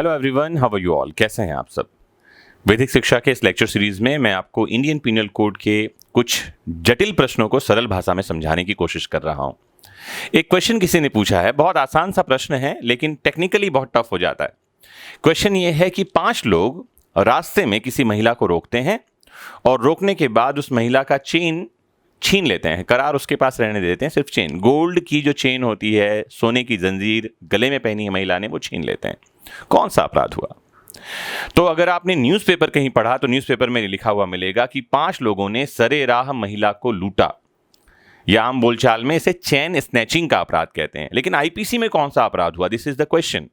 Hello everyone, how are you all? कैसे हैं आप सब? वैदिक शिक्षा के इस लेक्चर सीरीज में मैं आपको इंडियन पीनल कोड के कुछ जटिल प्रश्नों को सरल भाषा में समझाने की कोशिश कर रहा हूं। एक क्वेश्चन किसी ने पूछा है, बहुत आसान सा प्रश्न है लेकिन टेक्निकली बहुत टफ हो जाता है। क्वेश्चन ये है कि 5 लोग रास्ते में किसी महिला को रोकते हैं और रोकने के बाद उस महिला का चेन छीन लेते हैं, करार उसके पास रहने देते हैं, सिर्फ चेन, गोल्ड की जो चेन होती है, सोने की जंजीर गले में पहनी है महिला ने, वो छीन लेते हैं। कौन सा अपराध हुआ? तो अगर आपने न्यूज़पेपर कहीं पढ़ा तो न्यूज़पेपर में लिखा हुआ मिलेगा कि 5 लोगों ने सरेराह महिला को लूटा, या आम बोलचाल में इसे चैन स्नैचिंग का अपराध कहते हैं। लेकिन आईपीसी में कौन सा अपराध हुआ? This is the question.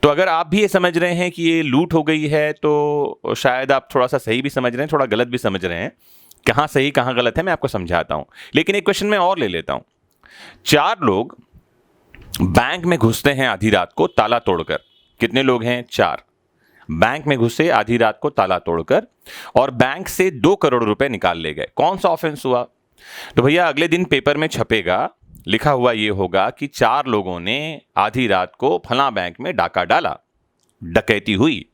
तो अगर आप भी ये समझ रहे हैं कि ये लूट हो गई है तो शायद आप थोड़ा सा सही भी समझ रहे हैं, थोड़ा गलत भी समझ रहे हैं। कहां सही कहां गलत है मैं आपको समझाता हूं, लेकिन एक क्वेश्चन मैं और ले लेता हूं। 4 लोग बैंक में घुसते हैं आधी रात को ताला तोड़कर। कितने लोग हैं? 4। बैंक में घुसे आधी रात को ताला तोड़कर और बैंक से 2 करोड़ रुपए निकाल ले गए। कौन सा ऑफेंस हुआ? तो भैया अगले दिन पेपर में छपेगा, लिखा हुआ ये होगा कि 4 लोगों ने आधी रात को फला बैंक में डाका डाला, डकैती हुई।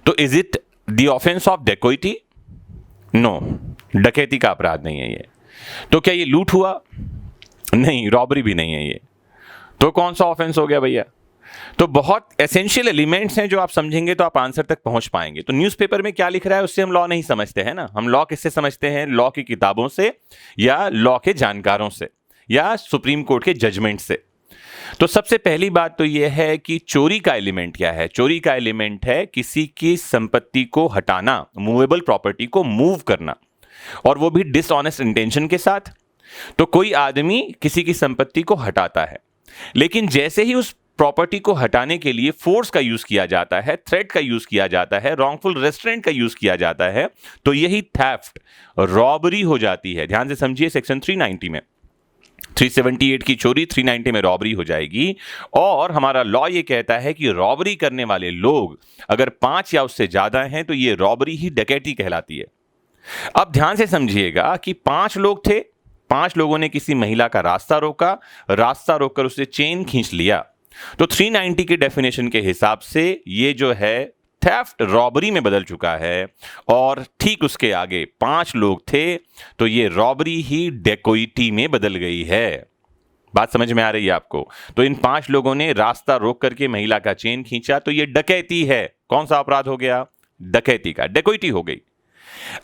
तो is it the offence of dacoity? No, डकैती का अपराध नहीं है ये। तो क्या ये लूट हुआ? नहीं, रॉबरी भी नहीं है ये। तो कौन सा ऑफेंस हो गया भैया? तो बहुत एसेंशियल एलिमेंट्स हैं जो आप समझेंगे तो आप आंसर तक पहुंच पाएंगे। तो न्यूज़पेपर में क्या लिख रहा है उससे हम लॉ नहीं समझते हैं ना। हम लॉ किससे समझते हैं? लॉ की किताबों से, या लॉ के जानकारों से, या सुप्रीम कोर्ट के जजमेंट से। तो सबसे पहली बात तो यह है कि चोरी का एलिमेंट क्या है? चोरी का एलिमेंट है किसी की संपत्ति को हटाना, मूवेबल प्रॉपर्टी को मूव करना, और वो भी डिसऑनेस्ट इंटेंशन के साथ। तो कोई आदमी किसी की संपत्ति को हटाता है, लेकिन जैसे ही उस प्रॉपर्टी को हटाने के लिए फोर्स का यूज किया जाता है, थ्रेट का यूज किया जाता है, रॉन्गफुल रेस्ट्रेंट का यूज किया जाता है, तो यही थेफ्ट, रॉबरी हो जाती है। ध्यान से समझिए, सेक्शन 390 में 378 की चोरी, 390 में रॉबरी हो जाएगी। और हमारा लॉ ये कहता है कि रॉबरी करने वाले लोग अगर 5 या उससे ज्यादा हैं तो ये रॉबरी ही डकैती कहलाती है। अब ध्यान से समझिएगा कि 5 लोग थे, 5 लोगों ने किसी महिला का रास्ता रोका, रास्ता रोककर उससे चेन खींच लिया। तो 390 के डेफिनेशन के हिसाब से ये जो है थेफ्ट रॉबरी में बदल चुका है। और ठीक उसके आगे 5 लोग थे तो ये रॉबरी ही डेकोइटी में बदल गई है। बात समझ में आ रही है आपको? तो इन 5 लोगों ने रास्ता रोक करके महिला का चेन खींचा, तो ये डकैती है। कौन सा अपराध हो गया? डकैती का, डेकोइटी हो गई।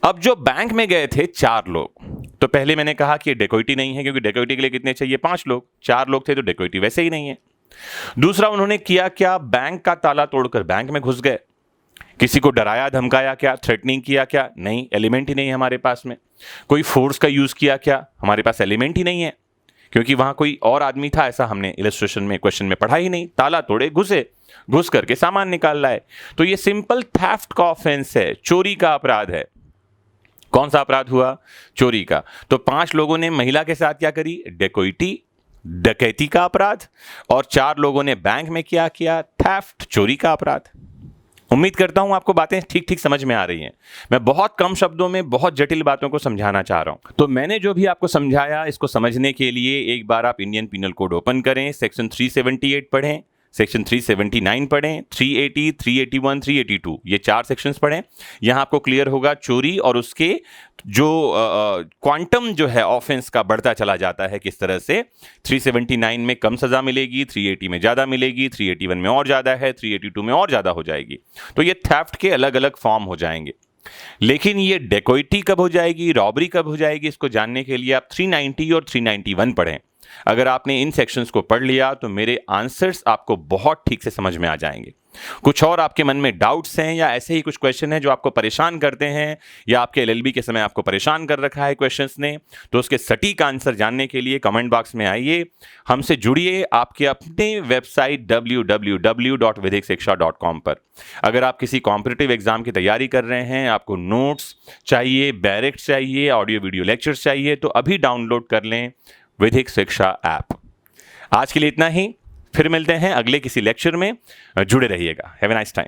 अब जो बैंक में गए थे 4 लोग, तो पहले मैंने कहा कि डेकोइटी नहीं है, क्योंकि डेकोइटी के लिए कितने चाहिए? 5 लोग। 4 लोग थे तो डेकोइटी वैसे ही नहीं है। दूसरा, उन्होंने किया क्या? बैंक का ताला तोड़कर बैंक में घुस गए। किसी को डराया धमकाया क्या? थ्रेटनिंग किया क्या? नहीं, एलिमेंट ही नहीं है हमारे पास में। कोई फोर्स का यूज किया क्या? हमारे पास एलिमेंट ही नहीं है, क्योंकि वहां कोई और आदमी था ऐसा हमने इलस्ट्रेशन में, क्वेश्चन में पढ़ा ही नहीं। ताला तोड़े, घुसे, घुस करके सामान निकाल लाए। तो ये सिंपल थेफ्ट का ऑफेंस है, चोरी का अपराध है। कौन सा अपराध हुआ? चोरी का। तो 5 लोगों ने महिला के साथ क्या करी? डेकोइटी, डकैती का अपराध। और 4 लोगों ने बैंक में क्या किया? थेफ्ट, चोरी का अपराध। उम्मीद करता हूं आपको बातें ठीक ठीक समझ में आ रही हैं। मैं बहुत कम शब्दों में बहुत जटिल बातों को समझाना चाह रहा हूं। तो मैंने जो भी आपको समझाया, इसको समझने के लिए एक बार आप इंडियन पीनल कोड ओपन करें, सेक्शन 378 पढ़ें, सेक्शन 379 पढ़ें, 380, 381, 382, ये 4 सेक्शंस पढ़ें। यहां आपको क्लियर होगा चोरी और उसके जो क्वांटम जो है ऑफेंस का बढ़ता चला जाता है किस तरह से। 379 में कम सजा मिलेगी, 380 में ज्यादा मिलेगी, 381 में और ज्यादा है, 382 में और ज्यादा हो जाएगी। तो ये थेफ्ट के अलग अलग फॉर्म हो जाएंगे। लेकिन ये डेकोइटी कब हो जाएगी, रॉबरी कब हो जाएगी, इसको जानने के लिए आप 390 और 391 पढ़ें। अगर आपने इन सेक्शंस को पढ़ लिया तो मेरे आंसर्स आपको बहुत ठीक से समझ में आ जाएंगे। कुछ और आपके मन में डाउट्स हैं या ऐसे ही कुछ क्वेश्चन हैं जो आपको परेशान करते हैं, या आपके एलएलबी के समय आपको परेशान कर रखा है क्वेश्चंस ने, तो उसके सटीक आंसर जानने के लिए कमेंट बॉक्स में आइए, हमसे जुड़िए आपके अपने वेबसाइट www.vedikshiksha.com पर। अगर आप किसी कॉम्पिटिटिव एग्जाम की तैयारी कर रहे हैं, आपको नोट्स चाहिए, बैरेक्ट चाहिए, ऑडियो वीडियो लेक्चर्स चाहिए, तो अभी डाउनलोड कर लें वैदिक शिक्षा ऐप। आज के लिए इतना ही, फिर मिलते हैं अगले किसी लेक्चर में। जुड़े रहिएगा। Have a nice time.